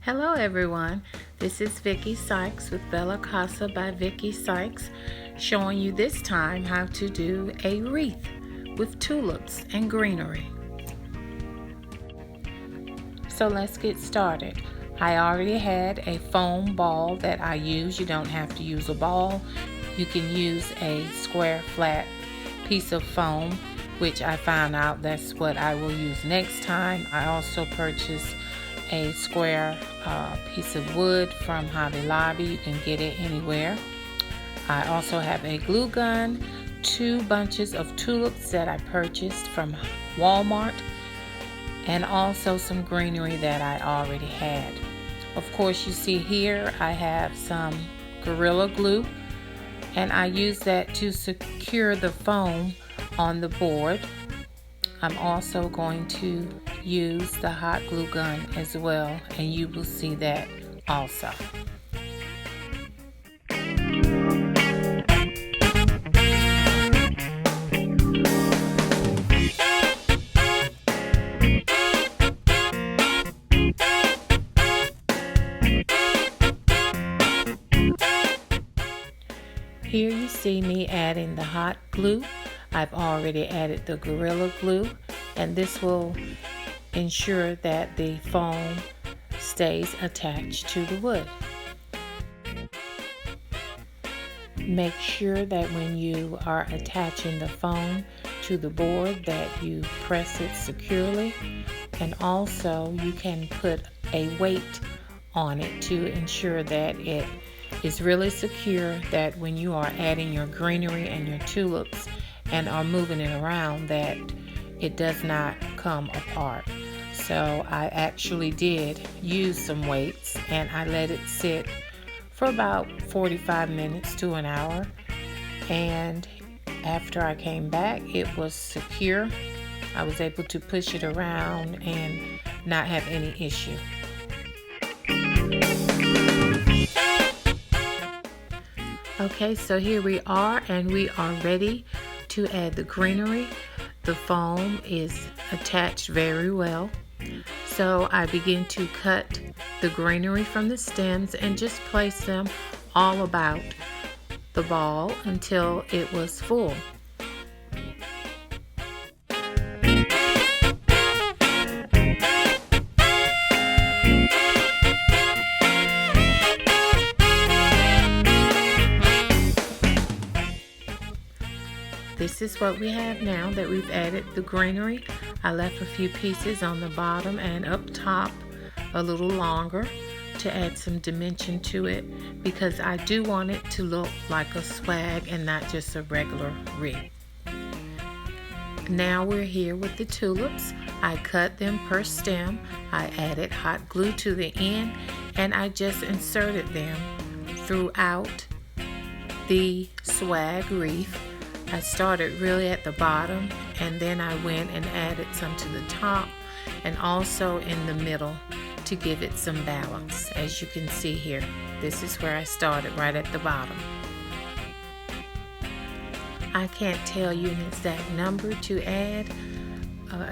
Hello everyone, this is Vicki Sykes with Bella Casa by Vicki Sykes, showing you this time how to do a wreath with tulips and greenery. So let's get started. I already had a foam ball that I use. You don't have to use a ball. You can use a square flat piece of foam, which I found out that's what I will use next time. I also purchased a square piece of wood from Hobby Lobby. You can get it anywhere. I also have a glue gun, 2 bunches of tulips that I purchased from Walmart, and also some greenery that I already had. Of course, you see here I have some Gorilla Glue, and I use that to secure the foam on the board. I'm also going to use the hot glue gun as well, and you will see that also. Here you see me adding the hot glue. I've already added the Gorilla Glue, and this will ensure that the foam stays attached to the wood. Make sure that when you are attaching the foam to the board that you press it securely, and also you can put a weight on it to ensure that it is really secure, that when you are adding your greenery and your tulips and are moving it around, that it does not come apart. So I actually did use some weights, and I let it sit for about 45 minutes to an hour, and after I came back it was secure. I was able to push it around and not have any issue. Okay, so here we are, and we are ready to add the greenery. The foam is attached very well. So I begin to cut the greenery from the stems and just place them all about the ball until it was full. This is what we have now that we've added the greenery. I left a few pieces on the bottom and up top a little longer to add some dimension to it, because I do want it to look like a swag and not just a regular wreath. Now we're here with the tulips. I cut them per stem. I added hot glue to the end, and I just inserted them throughout the swag wreath. I started really at the bottom, and then I went and added some to the top and also in the middle to give it some balance. As you can see here, this is where I started, right at the bottom. I can't tell you an exact number to add,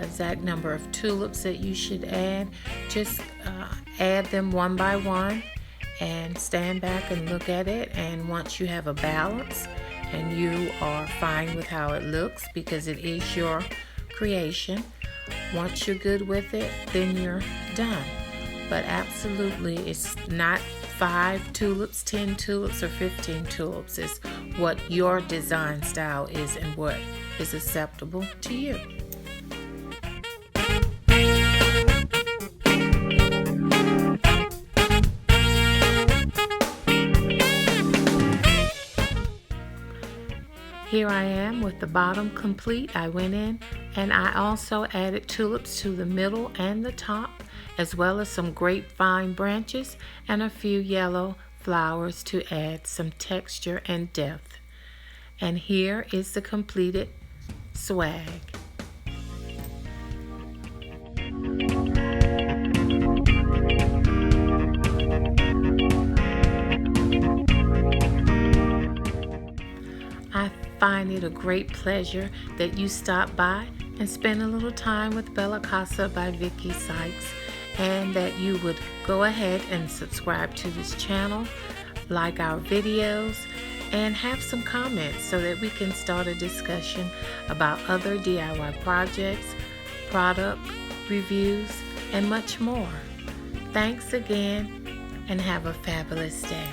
exact number of tulips that you should add. Just add them one by one and stand back and look at it, and once you have a balance and you are fine with how it looks, because it is your creation, once you're good with it, then you're done. But absolutely, it's not 5 tulips, 10 tulips, or 15 tulips. It's what your design style is and what is acceptable to you. Here I am with the bottom complete. I went in and I also added tulips to the middle and the top, as well as some grapevine branches and a few yellow flowers to add some texture and depth. And here is the completed swag. I find it a great pleasure that you stop by and spend a little time with Bella Casa by Vicki Sykes. and that you would go ahead and subscribe to this channel, like our videos, and have some comments so that we can start a discussion about other DIY projects, product reviews, and much more. Thanks again, and have a fabulous day.